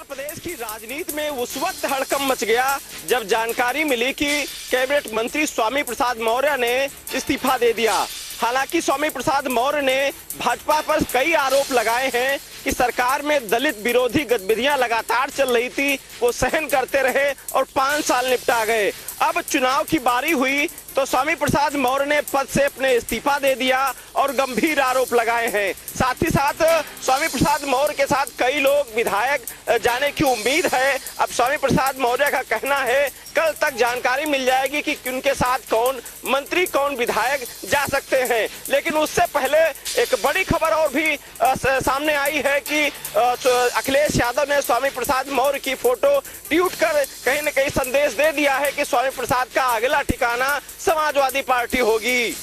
प्रदेश की राजनीति में उस वक्त हड़कंप मच गया जब जानकारी मिली कि कैबिनेट मंत्री स्वामी प्रसाद मौर्य ने इस्तीफा दे दिया। हालांकि स्वामी प्रसाद मौर्य ने भाजपा पर कई आरोप लगाए हैं कि सरकार में दलित विरोधी गतिविधियां लगातार चल रही थी, वो सहन करते रहे और 5 साल निपटा गए। अब चुनाव की बारी हुई तो स्वामी प्रसाद मौर्य ने पद से अपने इस्तीफा दे दिया और गंभीर आरोप लगाए हैं। साथ ही साथ स्वामी प्रसाद मौर्य के साथ कई लोग विधायक जाने की उम्मीद है। अब स्वामी प्रसाद मौर्य का कहना है कल तक जानकारी मिल जाएगी कि उनके साथ कौन मंत्री कौन विधायक जा सकते हैं। लेकिन उससे पहले एक बड़ी खबर और भी सामने आई है कि अखिलेश यादव ने स्वामी प्रसाद मौर्य की फोटो ट्वीट कर कहीं न कहीं संदेश दे दिया है कि स्वामी प्रसाद का अगला ठिकाना समाजवादी पार्टी होगी।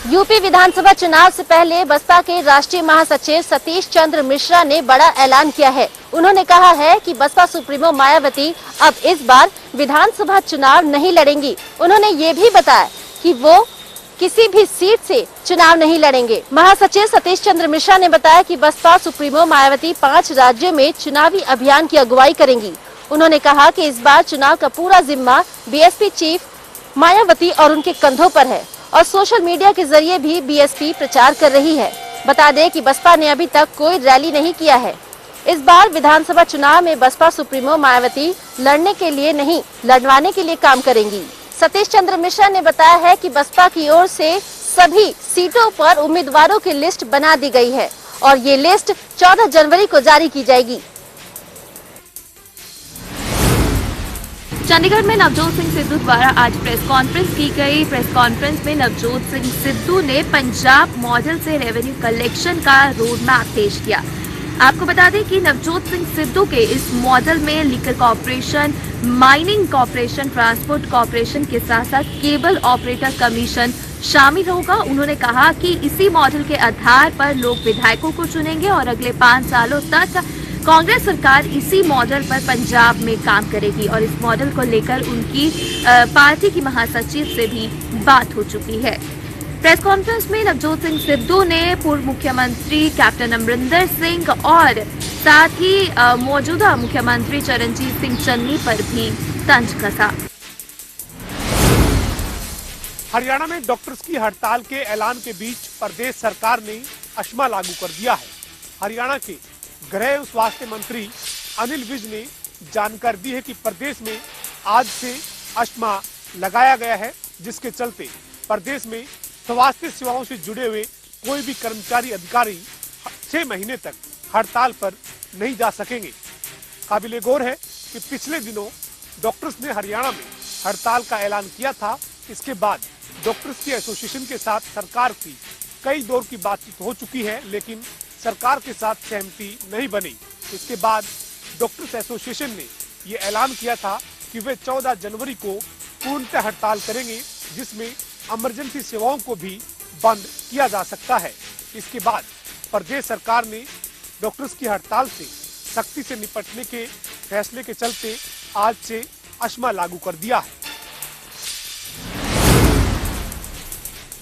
यूपी विधानसभा चुनाव से पहले बसपा के राष्ट्रीय महासचिव सतीश चंद्र मिश्रा ने बड़ा ऐलान किया है। उन्होंने कहा है कि बसपा सुप्रीमो मायावती अब इस बार विधानसभा चुनाव नहीं लड़ेंगी। उन्होंने ये भी बताया कि वो किसी भी सीट से चुनाव नहीं लड़ेंगे। महासचिव सतीश चंद्र मिश्रा ने बताया कि बसपा सुप्रीमो मायावती 5 राज्यों में चुनावी अभियान की अगुवाई करेंगी। उन्होंने कहा कि इस बार चुनाव का पूरा जिम्मा बीएसपी चीफ मायावती और उनके कंधों पर है और सोशल मीडिया के जरिए भी बीएसपी प्रचार कर रही है। बता दें कि बसपा ने अभी तक कोई रैली नहीं किया है। इस बार विधानसभा चुनाव में बसपा सुप्रीमो मायावती लड़ने के लिए नहीं, लड़वाने के लिए काम करेंगी। सतीश चंद्र मिश्रा ने बताया है कि बसपा की ओर से सभी सीटों पर उम्मीदवारों की लिस्ट बना दी गई है और ये लिस्ट 14 जनवरी को जारी की जाएगी। चंडीगढ़ में नवजोत सिंह सिद्धू द्वारा आज प्रेस कॉन्फ्रेंस की गई। प्रेस कॉन्फ्रेंस में नवजोत सिंह सिद्धू ने पंजाब मॉडल से रेवेन्यू कलेक्शन का रोड मैप पेश किया। आपको बता दें कि नवजोत सिंह सिद्धू के इस मॉडल में liquor corporation, mining corporation, transport corporation के साथ साथ केबल ऑपरेटर कमीशन शामिल होगा। उन्होंने कहा कि इसी मॉडल के आधार पर लोग विधायकों को चुनेंगे और अगले 5 सालों तक कांग्रेस सरकार इसी मॉडल पर पंजाब में काम करेगी और इस मॉडल को लेकर उनकी पार्टी की महासचिव से भी बात हो चुकी है। प्रेस कॉन्फ्रेंस में नवजोत सिंह सिद्धू ने पूर्व मुख्यमंत्री कैप्टन अमरिंदर सिंह और साथ ही मौजूदा मुख्यमंत्री चरणजीत सिंह चन्नी पर भी तंज कसा। हरियाणा में डॉक्टर्स की हड़ताल के ऐलान के बीच प्रदेश सरकार ने अश्मा लागू कर दिया है। हरियाणा के गृह एवं स्वास्थ्य मंत्री अनिल विज ने जानकारी दी है कि प्रदेश में आज से अश्मा लगाया गया है, जिसके चलते प्रदेश में स्वास्थ्य सेवाओं से जुड़े हुए कोई भी कर्मचारी अधिकारी 6 महीने तक हड़ताल पर नहीं जा सकेंगे। काबिले गौर है कि पिछले दिनों डॉक्टर्स ने हरियाणा में हड़ताल का ऐलान किया था। इसके बाद डॉक्टर्स की एसोसिएशन के साथ सरकार की कई दौर की बातचीत हो चुकी है, लेकिन सरकार के साथ सहमति नहीं बनी। इसके बाद डॉक्टर्स एसोसिएशन ने ये ऐलान किया था कि वे 14 जनवरी को पूर्णतः हड़ताल करेंगे, जिसमें इमरजेंसी सेवाओं को भी बंद किया जा सकता है। इसके बाद प्रदेश सरकार ने डॉक्टर्स की हड़ताल से सख्ती से निपटने के फैसले के चलते आज से अश्मा लागू कर दिया है।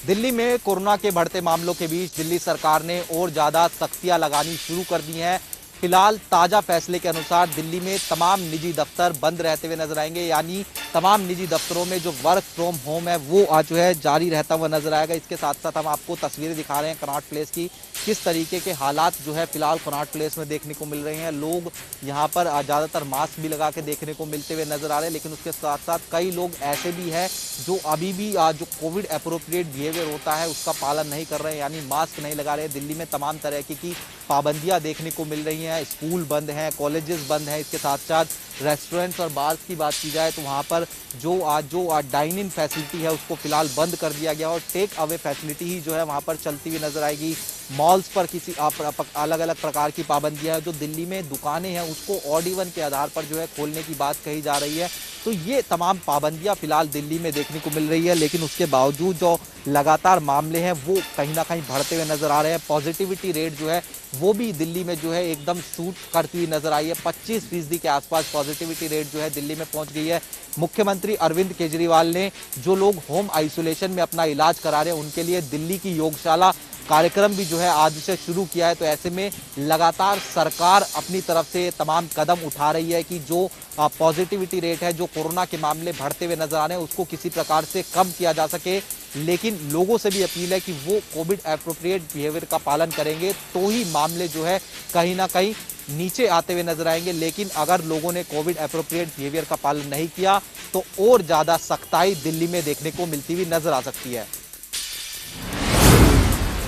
दिल्ली में कोरोना के बढ़ते मामलों के बीच दिल्ली सरकार ने और ज्यादा सख्तियां लगानी शुरू कर दी हैं। फिलहाल ताजा फैसले के अनुसार दिल्ली में तमाम निजी दफ्तर बंद रहते हुए नजर आएंगे, यानी तमाम निजी दफ्तरों में जो वर्क फ्रॉम होम है वो आज जो है जारी रहता हुआ नजर आएगा। इसके साथ साथ हम आपको तस्वीरें दिखा रहे हैं कनॉट प्लेस की, किस तरीके के हालात जो है फिलहाल कनॉट प्लेस में देखने को मिल रहे हैं। लोग यहाँ पर ज्यादातर मास्क भी लगा के देखने को मिलते हुए नजर आ रहे हैं, लेकिन उसके साथ साथ कई लोग ऐसे भी हैं जो अभी भी जो कोविड एप्रोप्रिएट बिहेवियर होता है उसका पालन नहीं कर रहे हैं, यानी मास्क नहीं लगा रहे। दिल्ली में तमाम तरह की पाबंदियां देखने को मिल रही हैं, स्कूल बंद हैं, कॉलेजेस बंद हैं। इसके साथ साथ रेस्टोरेंट्स और बार्स की बात की जाए तो वहाँ पर जो डाइन इन फैसिलिटी है उसको फिलहाल बंद कर दिया गया और टेक अवे फैसिलिटी ही जो है वहाँ पर चलती हुई नजर आएगी। मॉल्स पर किसी अलग अलग प्रकार की पाबंदियां हैं। जो दिल्ली में दुकानें हैं उसको ऑड इवन के आधार पर जो है खोलने की बात कही जा रही है। तो ये तमाम पाबंदियां फिलहाल दिल्ली में देखने को मिल रही है, लेकिन उसके बावजूद जो लगातार मामले हैं वो कहीं ना कहीं बढ़ते हुए नजर आ रहे हैं। पॉजिटिविटी रेट जो है वो भी दिल्ली में जो है एकदम शूट करती हुई नजर आई है। 25% के आसपास पॉजिटिविटी रेट जो है दिल्ली में पहुंच गई है। मुख्यमंत्री अरविंद केजरीवाल ने जो लोग होम आइसोलेशन में अपना इलाज करा रहे हैं उनके लिए दिल्ली की योगशाला कार्यक्रम भी जो है आज से शुरू किया है। तो ऐसे में लगातार सरकार अपनी तरफ से तमाम कदम उठा रही है कि जो पॉजिटिविटी रेट है, जो कोरोना के मामले बढ़ते हुए नजर आ रहे हैं, उसको किसी प्रकार से कम किया जा सके। लेकिन लोगों से भी अपील है कि वो कोविड एप्रोप्रिएट बिहेवियर का पालन करेंगे तो ही मामले जो है कहीं ना कहीं नीचे आते हुए नजर आएंगे। लेकिन अगर लोगों ने कोविड एप्रोप्रिएट बिहेवियर का पालन नहीं किया तो और ज्यादा सख्ताई दिल्ली में देखने को मिलती हुई नजर आ सकती है।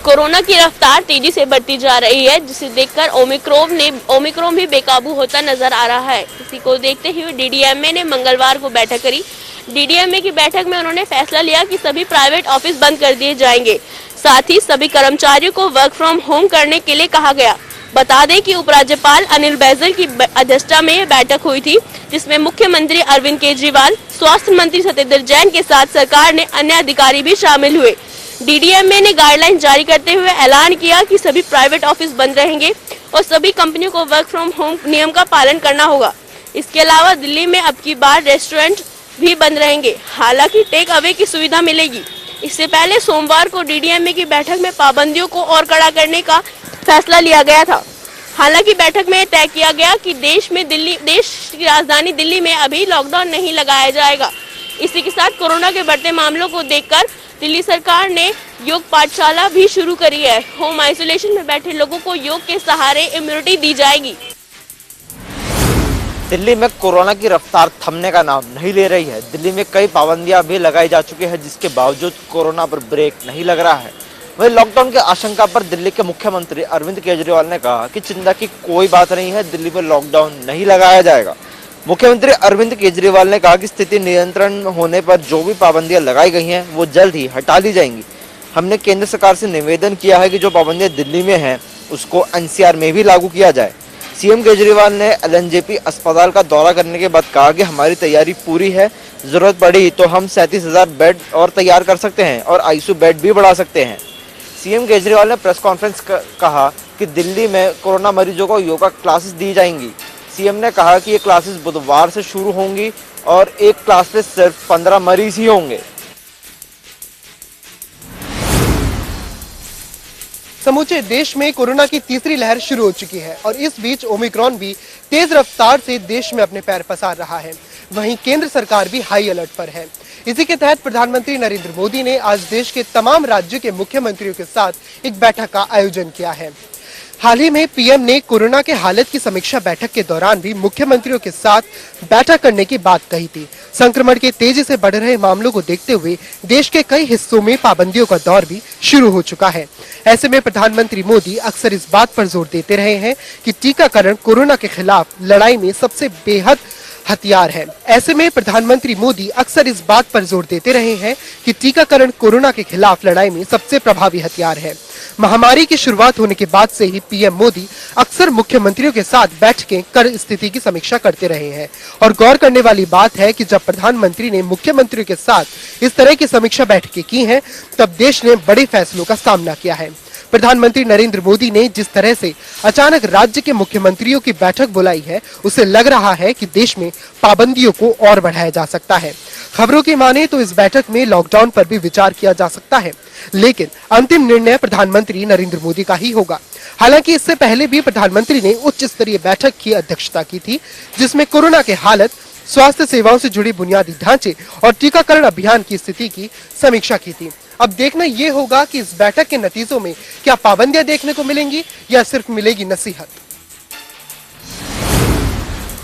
कोरोना की रफ्तार तेजी से बढ़ती जा रही है, जिसे देखकर ओमिक्रॉन भी बेकाबू होता नजर आ रहा है। इसी को देखते हुए डीडीएमए ने मंगलवार को बैठक करी। डीडीएमए की बैठक में उन्होंने फैसला लिया कि सभी प्राइवेट ऑफिस बंद कर दिए जाएंगे। साथ ही सभी कर्मचारियों को वर्क फ्रॉम होम करने के लिए कहा गया। बता दें कि उपराज्यपाल अनिल बैजल की अध्यक्षता में बैठक हुई थी, जिसमें मुख्यमंत्री अरविंद केजरीवाल, स्वास्थ्य मंत्री सत्येंद्र जैन के साथ सरकार ने अन्य अधिकारी भी शामिल हुए। डीडीएमए ने गाइडलाइन जारी करते हुए ऐलान किया कि सभी प्राइवेट ऑफिस बंद रहेंगे और सभी कंपनियों को वर्क फ्रॉम होम नियम का पालन करना होगा। इसके अलावा दिल्ली में अब की बार रेस्टोरेंट भी बंद रहेंगे, हालांकि टेक अवे की सुविधा मिलेगी। इससे पहले सोमवार को डीडीएमए की बैठक में पाबंदियों को और कड़ा करने का फैसला लिया गया था। हालांकि बैठक में तय किया गया कि देश की राजधानी दिल्ली में अभी लॉकडाउन नहीं लगाया जाएगा। इसी के साथ कोरोना के बढ़ते मामलों को देखकर दिल्ली सरकार ने योग पाठशाला भी शुरू करी है। होम आइसोलेशन में बैठे लोगों को योग के सहारे इम्यूनिटी दी जाएगी। दिल्ली में कोरोना की रफ्तार थमने का नाम नहीं ले रही है। दिल्ली में कई पाबंदियां भी लगाई जा चुकी है, जिसके बावजूद कोरोना पर ब्रेक नहीं लग रहा है। वही लॉकडाउन की आशंका पर दिल्ली के मुख्यमंत्री अरविंद केजरीवाल ने कहा कि चिंता की कोई बात नहीं है, दिल्ली में लॉकडाउन नहीं लगाया जाएगा। मुख्यमंत्री अरविंद केजरीवाल ने कहा कि स्थिति नियंत्रण होने पर जो भी पाबंदियां लगाई गई हैं वो जल्द ही हटा ली जाएंगी। हमने केंद्र सरकार से निवेदन किया है कि जो पाबंदियां दिल्ली में हैं उसको एनसीआर में भी लागू किया जाए। सीएम केजरीवाल ने एलएनजेपी अस्पताल का दौरा करने के बाद कहा कि हमारी तैयारी पूरी है, जरूरत पड़ी तो हम 37,000 बेड और तैयार कर सकते हैं और आईसीयू बेड भी बढ़ा सकते हैं। सीएम केजरीवाल ने प्रेस कॉन्फ्रेंस कहा कि दिल्ली में कोरोना मरीजों को योगा क्लासेस दी जाएंगी। सीएम ने कहा कि ये क्लासेस बुधवार से शुरू होंगी और एक क्लास में सिर्फ 15 मरीज ही होंगे। समूचे देश में कोरोना की तीसरी लहर शुरू हो चुकी है और इस बीच ओमिक्रॉन भी तेज रफ्तार से देश में अपने पैर पसार रहा है। वहीं केंद्र सरकार भी हाई अलर्ट पर है। इसी के तहत प्रधानमंत्री नरेंद्र मोदी ने आज देश के तमाम राज्यों के मुख्यमंत्रियों के साथ एक बैठक का आयोजन किया है। हाल ही में पीएम ने कोरोना के हालत की समीक्षा बैठक के दौरान भी मुख्यमंत्रियों के साथ बैठक करने की बात कही थी। संक्रमण के तेजी से बढ़ रहे मामलों को देखते हुए देश के कई हिस्सों में पाबंदियों का दौर भी शुरू हो चुका है। ऐसे में प्रधानमंत्री मोदी अक्सर इस बात पर जोर देते रहे हैं कि टीकाकरण कोरोना के खिलाफ लड़ाई में सबसे बेहद हथियार है। ऐसे में प्रधानमंत्री मोदी अक्सर इस बात पर जोर देते रहे हैं कि टीकाकरण कोरोना के खिलाफ लड़ाई में सबसे प्रभावी हथियार है। महामारी की शुरुआत होने के बाद से ही पीएम मोदी अक्सर मुख्यमंत्रियों के साथ बैठकें कर स्थिति की समीक्षा करते रहे हैं और गौर करने वाली बात है कि जब प्रधानमंत्री ने मुख्यमंत्रियों के साथ इस तरह की समीक्षा बैठकें की हैं, तब देश ने बड़े फैसलों का सामना किया है। प्रधानमंत्री नरेंद्र मोदी ने जिस तरह से अचानक राज्य के मुख्यमंत्रियों की बैठक बुलाई है, उससे लग रहा है कि देश में पाबंदियों को और बढ़ाया जा सकता है। खबरों की माने तो इस बैठक में लॉकडाउन पर भी विचार किया जा सकता है, लेकिन अंतिम निर्णय प्रधानमंत्री नरेंद्र मोदी का ही होगा। हालांकि इससे पहले भी प्रधानमंत्री ने उच्च स्तरीय बैठक की अध्यक्षता की थी, जिसमें कोरोना के हालत, स्वास्थ्य सेवाओं से जुड़ी बुनियादी ढांचे और टीकाकरण अभियान की स्थिति की समीक्षा की थी। अब देखना ये होगा कि इस बैठक के नतीजों में क्या पाबंदियां देखने को मिलेंगी या सिर्फ मिलेगी नसीहत।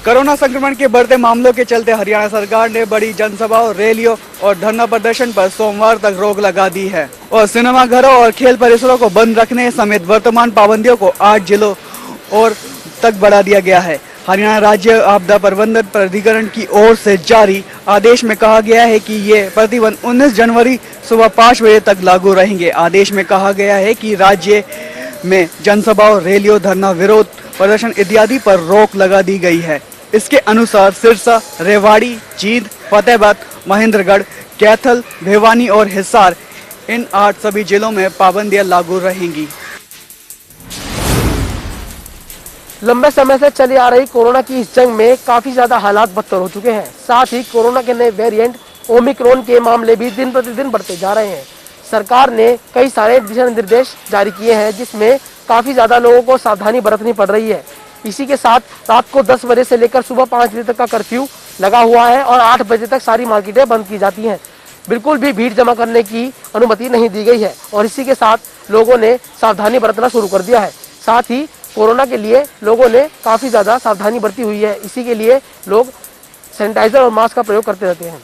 कोरोना संक्रमण के बढ़ते मामलों के चलते हरियाणा सरकार ने बड़ी जनसभाओं, रैलियों और धरना प्रदर्शन पर सोमवार तक रोक लगा दी है और सिनेमाघरों और खेल परिसरों को बंद रखने समेत वर्तमान पाबंदियों को 8 जिलों और तक बढ़ा दिया गया है। हरियाणा राज्य आपदा प्रबंधन प्राधिकरण की ओर से जारी आदेश में कहा गया है कि ये प्रतिबंध 19 जनवरी सुबह 5 बजे तक लागू रहेंगे। आदेश में कहा गया है कि राज्य में जनसभाओं, रैलियों, धरना, विरोध प्रदर्शन इत्यादि पर रोक लगा दी गई है। इसके अनुसार सिरसा, रेवाड़ी, जींद, फतेहाबाद, महेंद्रगढ़, कैथल, भिवानी और हिसार, इन 8 सभी जिलों में पाबंदियां लागू रहेंगी। लंबे समय से चली आ रही कोरोना की इस जंग में काफी ज्यादा हालात बदतर हो चुके हैं। साथ ही कोरोना के नए वेरिएंट ओमिक्रॉन के मामले भी दिन प्रतिदिन बढ़ते जा रहे हैं। सरकार ने कई सारे दिशा निर्देश जारी किए हैं, जिसमें काफी ज्यादा लोगों को सावधानी बरतनी पड़ रही है। इसी के साथ रात को 10 बजे से लेकर सुबह 5 बजे तक का कर्फ्यू लगा हुआ है और 8 बजे तक सारी मार्केटें बंद की जाती हैं। बिल्कुल भी भीड़ जमा करने की अनुमति नहीं दी गई है और इसी के साथ लोगों ने सावधानी बरतना शुरू कर दिया है। साथ ही कोरोना के लिए लोगों ने काफी ज्यादा सावधानी बरती हुई है। इसी के लिए लोग सैनिटाइजर और मास्क का प्रयोग करते रहते हैं।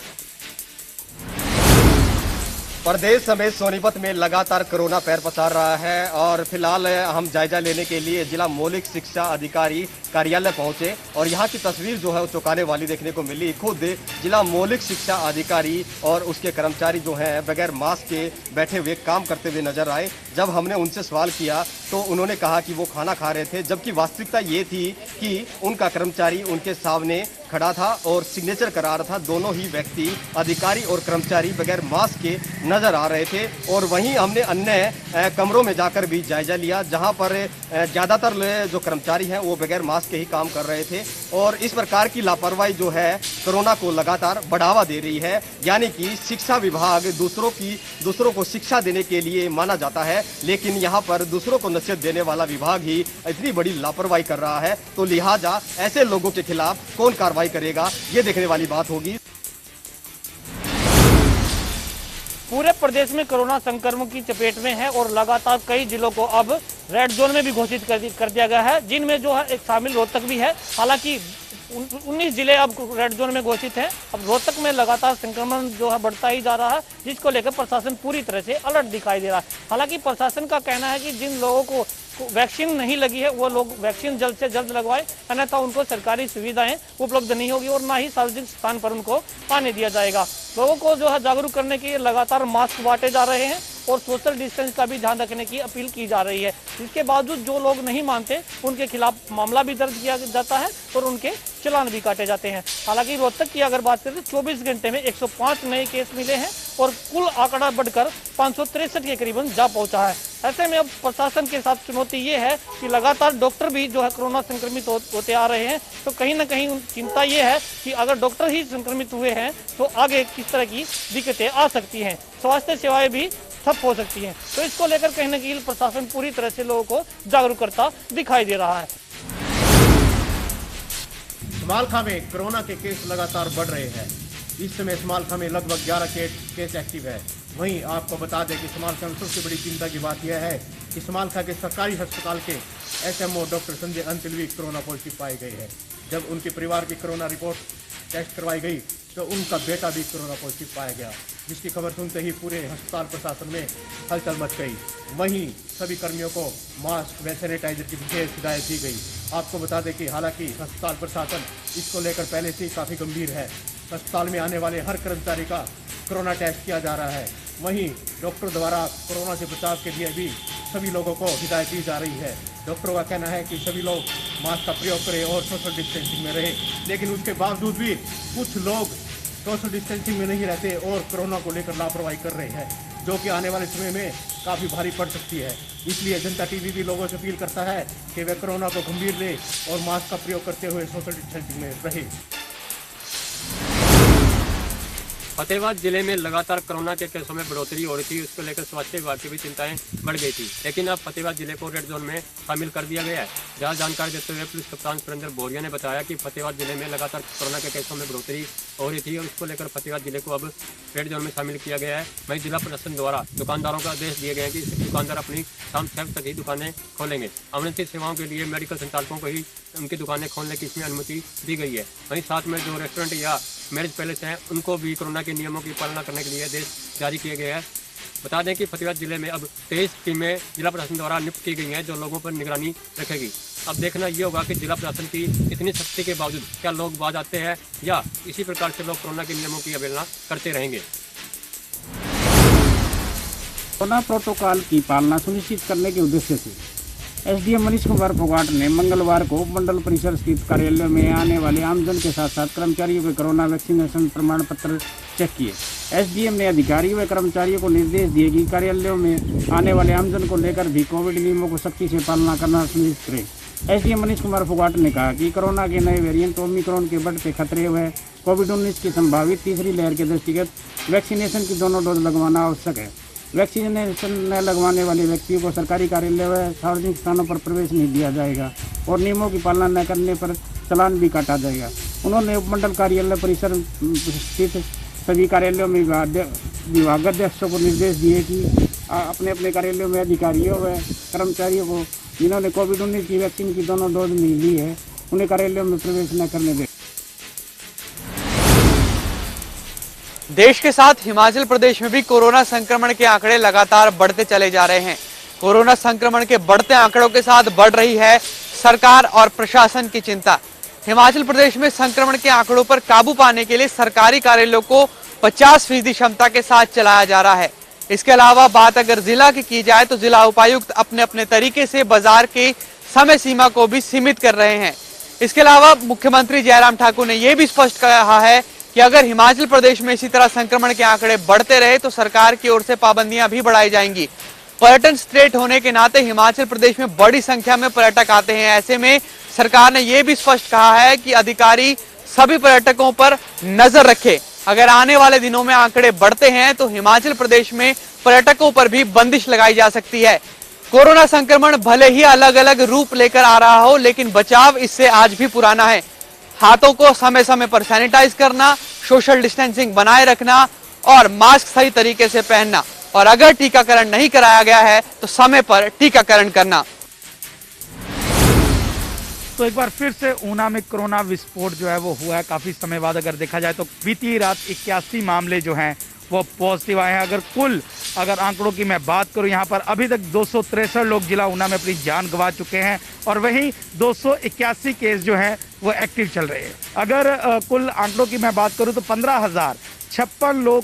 प्रदेश समेत सोनीपत में लगातार कोरोना पैर पसार रहा है और फिलहाल हम जायजा लेने के लिए जिला मौलिक शिक्षा अधिकारी कार्यालय पहुंचे और यहां की तस्वीर जो है वो चौंकाने वाली देखने को मिली। खुद जिला मौलिक शिक्षा अधिकारी और उसके कर्मचारी जो हैं बगैर मास्क के बैठे हुए काम करते हुए नजर आए। जब हमने उनसे सवाल किया तो उन्होंने कहा कि वो खाना खा रहे थे, जबकि वास्तविकता ये थी कि उनका कर्मचारी उनके सामने खड़ा था और सिग्नेचर करा रहा था। दोनों ही व्यक्ति अधिकारी और कर्मचारी बगैर मास्क के नजर आ रहे थे। और वहीं हमने अन्य कमरों में जाकर भी जायजा लिया, जहां पर ज्यादातर जो कर्मचारी हैं वो बगैर मास्क के ही काम कर रहे थे। और इस प्रकार की लापरवाही जो है कोरोना को लगातार बढ़ावा दे रही है। यानी कि शिक्षा विभाग दूसरों को शिक्षा देने के लिए माना जाता है, लेकिन यहाँ पर दूसरों को नसीहत देने वाला विभाग ही इतनी बड़ी लापरवाही कर रहा है। तो लिहाजा ऐसे लोगों के खिलाफ कौन कार्रवाई करेगा, ये देखने वाली बात होगी। पूरे प्रदेश में कोरोना संक्रमण की चपेट में है और लगातार कई जिलों को अब रेड जोन में भी घोषित कर दिया गया है, जिनमें जो है एक शामिल रोहतक भी है। हालांकि 19 जिले अब रेड जोन में घोषित हैं। अब रोहतक में लगातार संक्रमण जो है बढ़ता ही जा रहा है, जिसको लेकर प्रशासन पूरी तरह से अलर्ट दिखाई दे रहा है। हालांकि प्रशासन का कहना है कि जिन लोगों को वैक्सीन नहीं लगी है वो लोग वैक्सीन जल्द से जल्द लगवाएं, अन्यथा उनको सरकारी सुविधाएं उपलब्ध नहीं होगी और ना ही सार्वजनिक स्थान पर उनको आने दिया जाएगा। लोगों को जो है जागरूक करने के लिए लगातार मास्क बांटे जा रहे हैं और सोशल डिस्टेंस का भी ध्यान रखने की अपील की जा रही है। इसके बावजूद जो लोग नहीं मानते उनके खिलाफ मामला भी दर्ज किया जाता है और उनके चालान भी काटे जाते हैं। हालांकि रोहतक की अगर बात करें तो 24 घंटे में 105 नए केस मिले हैं और कुल आंकड़ा बढ़कर 563 के करीबन जा पहुंचा है। ऐसे में अब प्रशासन के साथ चुनौती ये है कि लगातार डॉक्टर भी जो है कोरोना संक्रमित होते आ रहे हैं। तो कहीं ना कहीं चिंता ये है कि अगर डॉक्टर ही संक्रमित हुए हैं तो आगे किस तरह की दिक्कतें आ सकती हैं, स्वास्थ्य सेवाएं भी ठप हो सकती हैं। तो इसको लेकर कहीं ना कहीं प्रशासन पूरी तरह से लोगों को जागरूक करता दिखाई दे रहा है। समालखा में कोरोना के केस लगातार बढ़ रहे हैं। इस समय समालखा में लगभग 11 केस एक्टिव है। वहीं आपको बता दें कि समालखा में सबसे बड़ी चिंता की बात यह है कि समालखा के सरकारी अस्पताल के SMO डॉक्टर संजय अंतिल भी कोरोना पॉजिटिव पाए गए हैं। जब उनके परिवार की कोरोना रिपोर्ट टेस्ट करवाई गई तो उनका बेटा भी कोरोना पॉजिटिव पाया गया, जिसकी खबर सुनते ही पूरे अस्पताल प्रशासन में हलचल मच गई। वहीं सभी कर्मियों को मास्क व सैनिटाइजर की विशेष हिदायत दी गई। आपको बता दें कि हालांकि अस्पताल प्रशासन इसको लेकर पहले से ही काफ़ी गंभीर है। अस्पताल में आने वाले हर कर्मचारी का कोरोना टेस्ट किया जा रहा है। वहीं डॉक्टर द्वारा कोरोना से बचाव के लिए भी सभी लोगों को हिदायत दी जा रही है। डॉक्टरों का कहना है कि सभी लोग मास्क का प्रयोग करें और सोशल डिस्टेंसिंग में रहें, लेकिन उसके बावजूद भी कुछ लोग सोशल डिस्टेंसिंग में नहीं रहते और कोरोना को लेकर लापरवाही कर रहे हैं, जो कि आने वाले समय में काफ़ी भारी पड़ सकती है। इसलिए जनता टीवी भी लोगों से अपील करता है कि वे कोरोना को गंभीर ले और मास्क का प्रयोग करते हुए सोशल डिस्टेंसिंग में रहे। फतेहाबाद जिले में लगातार कोरोना के केसों में बढ़ोतरी हो रही थी, उसको लेकर स्वास्थ्य विभाग की भी चिंताएं बढ़ गई थी। लेकिन अब फतेहाबाद जिले को रेड जोन में शामिल कर दिया गया है। जहां जानकारी देते हुए पुलिस कप्तान सुरेंद्र बोरिया ने बताया कि फतेहाबाद जिले में लगातार कोरोना के केसों में बढ़ोतरी हो रही थी और इसको लेकर फतेहाबाद जिले को अब रेड जोन में शामिल किया गया है। वहीं जिला प्रशासन द्वारा दुकानदारों को आदेश दिए गए हैं कि दुकानदार अपनी शाम 6 तक ही दुकानें खोलेंगे। अमृत सेवाओं के लिए मेडिकल संचालकों को ही उनकी दुकानें खोलने की इसमें अनुमति दी गई है। वहीं साथ में जो रेस्टोरेंट या मैरिज पैलेस हैं उनको भी कोरोना के नियमों की पालना करने के लिए आदेश जारी किए गए हैं। बता दें कि फतेहाबाद जिले में अब 23 टीमें जिला प्रशासन द्वारा नियुक्त की गई हैं जो लोगों पर निगरानी रखेगी। अब देखना ये होगा कि जिला प्रशासन की इतनी सख्ती के बावजूद क्या लोग बाज आते हैं या इसी प्रकार से लोग कोरोना के नियमों की अवहेलना करते रहेंगे। कोरोना प्रोटोकॉल की पालना सुनिश्चित करने के उद्देश्य से SDM मनीष कुमार फोगाट ने मंगलवार को मंडल परिसर स्थित कार्यालय में आने वाले आमजन के साथ साथ कर्मचारियों के कोरोना वैक्सीनेशन प्रमाण पत्र चेक किए। SDM ने अधिकारियों व कर्मचारियों को निर्देश दिए कि कार्यालयों में आने वाले आमजन को लेकर भी कोविड नियमों को सख्ती से पालना करना सुनिश्चित करें। SDM मनीष कुमार फोगाट ने कहा कि कोरोना के नए वेरिएंट ओमिक्रॉन के बढ़ते खतरे व कोविड-19 की संभावित तीसरी लहर के दृष्टिगत वैक्सीनेशन की दोनों डोज लगवाना आवश्यक है। वैक्सीनेशन न लगवाने वाले व्यक्तियों को सरकारी कार्यालय व सार्वजनिक स्थानों पर प्रवेश नहीं दिया जाएगा और नियमों की पालना न करने पर चालान भी काटा जाएगा। उन्होंने उपमंडल कार्यालय परिसर स्थित सभी कार्यालयों में विभागाध्यक्षों को निर्देश दिए कि अपने अपने कार्यालयों में अधिकारियों व कर्मचारियों को जिन्होंने कोविड-19 की वैक्सीन की दोनों डोज नहीं ली है उन्हें कार्यालयों में प्रवेश न करने दें। देश के साथ हिमाचल प्रदेश में भी कोरोना संक्रमण के आंकड़े लगातार बढ़ते चले जा रहे हैं। कोरोना संक्रमण के बढ़ते आंकड़ों के साथ बढ़ रही है सरकार और प्रशासन की चिंता। हिमाचल प्रदेश में संक्रमण के आंकड़ों पर काबू पाने के लिए सरकारी कार्यालयों को 50% क्षमता के साथ चलाया जा रहा है। इसके अलावा बात अगर जिला की जाए तो जिला उपायुक्त अपने अपने तरीके से बाजार की समय सीमा को भी सीमित कर रहे हैं। इसके अलावा मुख्यमंत्री जयराम ठाकुर ने यह भी स्पष्ट कहा है कि अगर हिमाचल प्रदेश में इसी तरह संक्रमण के आंकड़े बढ़ते रहे तो सरकार की ओर से पाबंदियां भी बढ़ाई जाएंगी। पर्यटन स्टेट होने के नाते हिमाचल प्रदेश में बड़ी संख्या में पर्यटक आते हैं। ऐसे में सरकार ने यह भी स्पष्ट कहा है कि अधिकारी सभी पर्यटकों पर नजर रखे। अगर आने वाले दिनों में आंकड़े बढ़ते हैं तो हिमाचल प्रदेश में पर्यटकों पर भी बंदिश लगाई जा सकती है। कोरोना संक्रमण भले ही अलग अलग रूप लेकर आ रहा हो, लेकिन बचाव इससे आज भी पुराना है। हाथों को समय समय पर सैनिटाइज करना, सोशल डिस्टेंसिंग बनाए रखना और मास्क सही तरीके से पहनना, और अगर टीकाकरण नहीं कराया गया है तो समय पर टीकाकरण करना। तो एक बार फिर से ऊना में कोरोना विस्फोट जो है वो हुआ है। काफी समय बाद अगर देखा जाए तो बीती रात 81 मामले जो हैं वो पॉजिटिव आए हैं। अगर आंकड़ों की मैं बात करूं, यहाँ पर अभी तक 263 लोग जिला ऊना में अपनी जान गंवा चुके हैं और वहीं 281 केस जो हैं वो एक्टिव चल रहे हैं। अगर कुल आंकड़ों की मैं बात करूं तो 15,056 लोग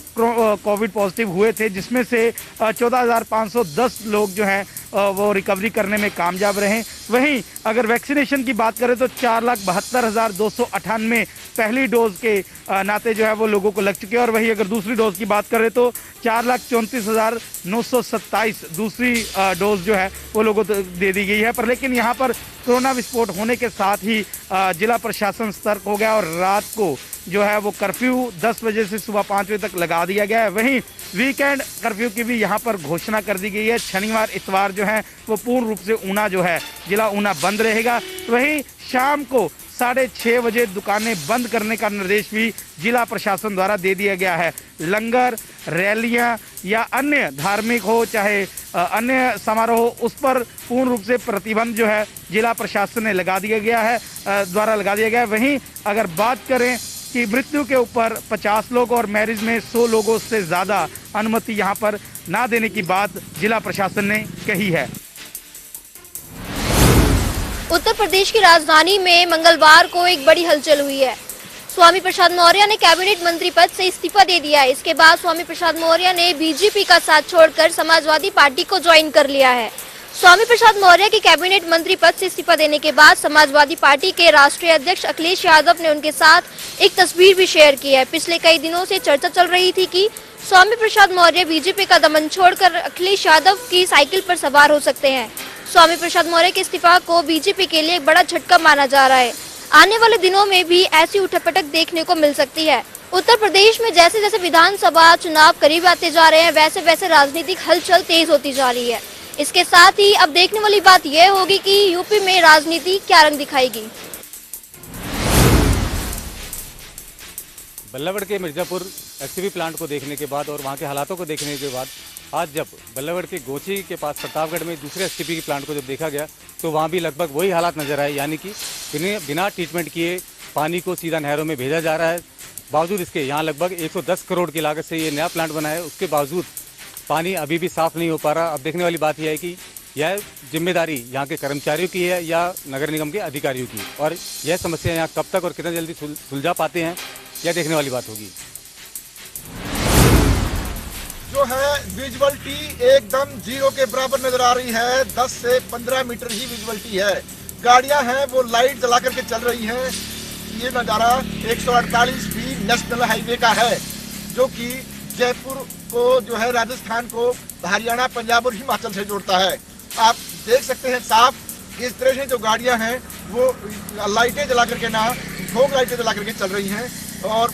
कोविड पॉजिटिव हुए थे, जिसमें से 14,510 लोग जो हैं वो रिकवरी करने में कामयाब रहे। वहीं अगर वैक्सीनेशन की बात करें तो 4,72,298 पहली डोज के नाते जो है वो लोगों को लग चुके हैं और वहीं अगर दूसरी डोज की बात करें तो 4,34,927 दूसरी डोज जो है वो लोगों को दे दी गई है। पर लेकिन यहाँ पर कोरोना विस्फोट होने के साथ ही जिला प्रशासन सतर्क हो गया और रात को जो है वो कर्फ्यू 10 बजे से सुबह 5 बजे तक लगा दिया गया है। वहीं वीकेंड कर्फ्यू की भी यहाँ पर घोषणा कर दी गई है। शनिवार इतवार जो है वो पूर्ण रूप से ऊना जो है जिला ऊना बंद रहेगा। वहीं शाम को 6:30 बजे दुकानें बंद करने का निर्देश भी जिला प्रशासन द्वारा दे दिया गया है। लंगर, रैलियां या अन्य धार्मिक हो चाहे अन्य समारोह हो, उस पर पूर्ण रूप से प्रतिबंध जो है जिला प्रशासन ने लगा दिया गया है वहीं अगर बात करें कि मृत्यु के ऊपर 50 लोग और मैरिज में 100 लोगों से ज्यादा अनुमति यहां पर ना देने की बात जिला प्रशासन ने कही है। उत्तर प्रदेश की राजधानी में मंगलवार को एक बड़ी हलचल हुई है। स्वामी प्रसाद मौर्य ने कैबिनेट मंत्री पद से इस्तीफा दे दिया है। इसके बाद स्वामी प्रसाद मौर्य ने बीजेपी का साथ छोड़कर समाजवादी पार्टी को ज्वाइन कर लिया है। स्वामी प्रसाद मौर्य के कैबिनेट मंत्री पद से इस्तीफा देने के बाद समाजवादी पार्टी के राष्ट्रीय अध्यक्ष अखिलेश यादव ने उनके साथ एक तस्वीर भी शेयर की है। पिछले कई दिनों से चर्चा चल रही थी कि स्वामी प्रसाद मौर्य बीजेपी का दमन छोड़कर अखिलेश यादव की साइकिल पर सवार हो सकते हैं। स्वामी प्रसाद मौर्य के इस्तीफा को बीजेपी के लिए एक बड़ा झटका माना जा रहा है। आने वाले दिनों में भी ऐसी उठापटक देखने को मिल सकती है। उत्तर प्रदेश में जैसे जैसे विधानसभा चुनाव करीब आते जा रहे हैं वैसे वैसे राजनीतिक हलचल तेज होती जा रही है। इसके साथ ही अब देखने वाली बात यह होगी कि यूपी में राजनीति क्या रंग दिखाएगी। बल्लभगढ़ के मिर्जापुर एससीबी प्लांट को देखने के बाद और वहाँ के हालातों को देखने के बाद आज जब बल्लभगढ़ के गोची के पास प्रतापगढ़ में दूसरे एसटीपी के प्लांट को जब देखा गया तो वहाँ भी लगभग वही हालात नजर आए, यानी कि बिना ट्रीटमेंट किए पानी को सीधा नहरों में भेजा जा रहा है। बावजूद इसके यहाँ लगभग 110 करोड़ की लागत से ये नया प्लांट बना है, उसके बावजूद पानी अभी भी साफ नहीं हो पा रहा। अब देखने वाली बात यह है कि यह जिम्मेदारी यहाँ के कर्मचारियों की है या नगर निगम के अधिकारियों की, और यह समस्या यहाँ कब तक और कितना जल्दी सुलझा पाते हैं यह देखने वाली बात होगी। जो है विजुअलिटी एकदम जीरो के बराबर नजर आ रही है। 10 से 15 मीटर ही विजुअलिटी है। गाड़ियां हैं वो लाइट जला करके चल रही हैं। ये नज़ारा 148 भी नेशनल हाईवे का है जो कि जयपुर को जो है राजस्थान को हरियाणा, पंजाब और हिमाचल से जोड़ता है। आप देख सकते हैं साफ इस तरह से जो गाड़ियां हैं वो लाइटें जला करके ना फोग लाइटें जला करके चल रही हैं और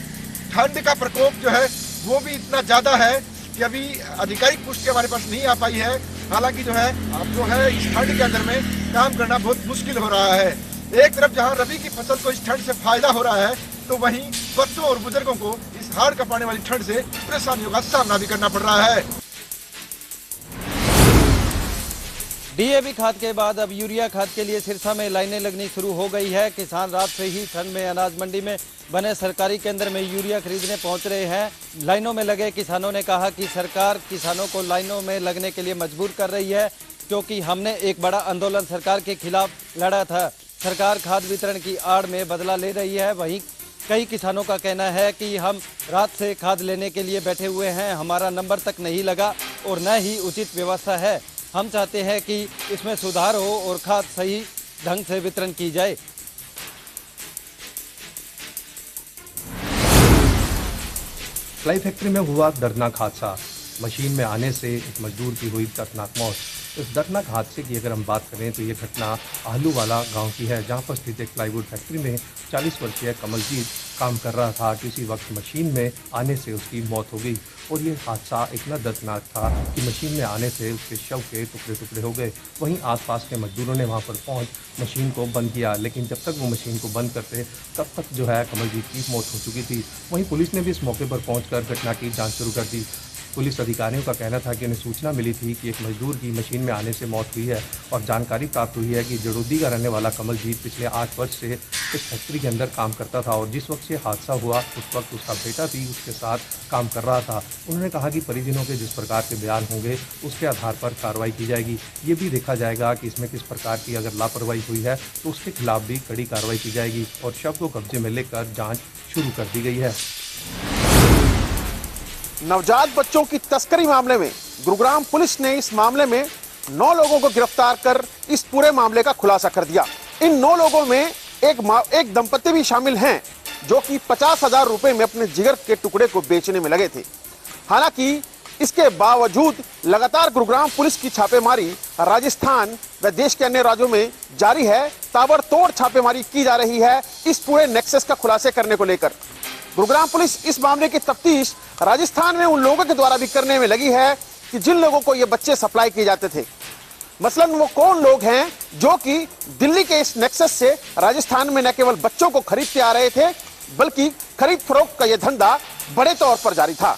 ठंड का प्रकोप जो है वो भी इतना ज़्यादा है कि अभी आधिकारिक पुष्टि हमारे पास नहीं आ पाई है। हालांकि जो है अब जो है इस ठंड के अंदर में काम करना बहुत मुश्किल हो रहा है। एक तरफ जहां रबी की फसल को इस ठंड से फायदा हो रहा है, तो वहीं बच्चों और बुजुर्गों को इस हाड़ कपाने वाली ठंड से परेशानियों का सामना भी करना पड़ रहा है। डीएपी खाद के बाद अब यूरिया खाद के लिए सिरसा में लाइनें लगनी शुरू हो गई है। किसान रात से ही ठंड में अनाज मंडी में बने सरकारी केंद्र में यूरिया खरीदने पहुंच रहे हैं। लाइनों में लगे किसानों ने कहा कि सरकार किसानों को लाइनों में लगने के लिए मजबूर कर रही है, क्योंकि हमने एक बड़ा आंदोलन सरकार के खिलाफ लड़ा था। सरकार खाद वितरण की आड़ में बदला ले रही है। वहीं कई किसानों का कहना है कि हम रात से खाद लेने के लिए बैठे हुए हैं, हमारा नंबर तक नहीं लगा और न ही उचित व्यवस्था है। हम चाहते हैं कि इसमें सुधार हो और खाद सही ढंग से वितरण की जाए। फ्लाई फैक्ट्री में हुआ दर्दनाक हादसा। मशीन में आने से एक मजदूर की हुई दर्दनाक मौत। इस दर्दनाक हादसे की अगर हम बात करें तो ये घटना आहलूवाला गांव की है, जहां पर स्थित एक प्लाईवुड फैक्ट्री में 40 वर्षीय कमलजीत काम कर रहा था। किसी वक्त मशीन में आने से उसकी मौत हो गई और ये हादसा इतना दर्दनाक था कि मशीन में आने से उसके शव के टुकड़े टुकड़े हो गए। वहीं आसपास के मजदूरों ने वहां पर पहुंच मशीन को बंद किया, लेकिन जब तक वो मशीन को बंद करते तब तक जो है कमलजीत की मौत हो चुकी थी। वहीं पुलिस ने भी इस मौके पर पहुंचकर घटना की जांच शुरू कर दी। पुलिस अधिकारियों का कहना था कि उन्हें सूचना मिली थी कि एक मजदूर की मशीन में आने से मौत हुई है और जानकारी प्राप्त हुई है कि जड़ोदी का रहने वाला कमलजीत पिछले 8 वर्ष से इस फैक्ट्री के अंदर काम करता था और जिस वक्त से हादसा हुआ उस वक्त उसका बेटा भी उसके साथ काम कर रहा था। उन्होंने कहा कि परिजनों के जिस प्रकार के बयान होंगे उसके आधार पर कार्रवाई की जाएगी। ये भी देखा जाएगा कि इसमें किस प्रकार की अगर लापरवाही हुई है तो उसके खिलाफ भी कड़ी कार्रवाई की जाएगी और शव को कब्जे में लेकर जाँच शुरू कर दी गई है। नवजात बच्चों की तस्करी मामले में गुरुग्राम पुलिस ने इस मामले में 9 लोगों को गिरफ्तार कर इस पूरे मामले का खुलासा कर दिया। इन 9 लोगों में एक दंपति भी शामिल हैं जो कि 50,000 रुपए में अपने जिगर के टुकड़े को बेचने में लगे थे। हालांकि इसके बावजूद लगातार गुरुग्राम पुलिस की छापेमारी राजस्थान व देश के अन्य राज्यों में जारी है। ताबड़तोड़ छापेमारी की जा रही है इस पूरे नेक्सस का खुलासे करने को लेकर। गुरुग्राम पुलिस इस मामले की तफ्तीश राजस्थान में उन लोगों के द्वारा भी करने में लगी है कि जिन लोगों को ये बच्चे सप्लाई किए जाते थे। मसलन वो कौन लोग हैं जो कि दिल्ली के इस नेक्सस से राजस्थान में न केवल बच्चों को खरीदते आ रहे थे, बल्कि खरीद फरोख्त का यह धंधा बड़े तौर पर जारी था।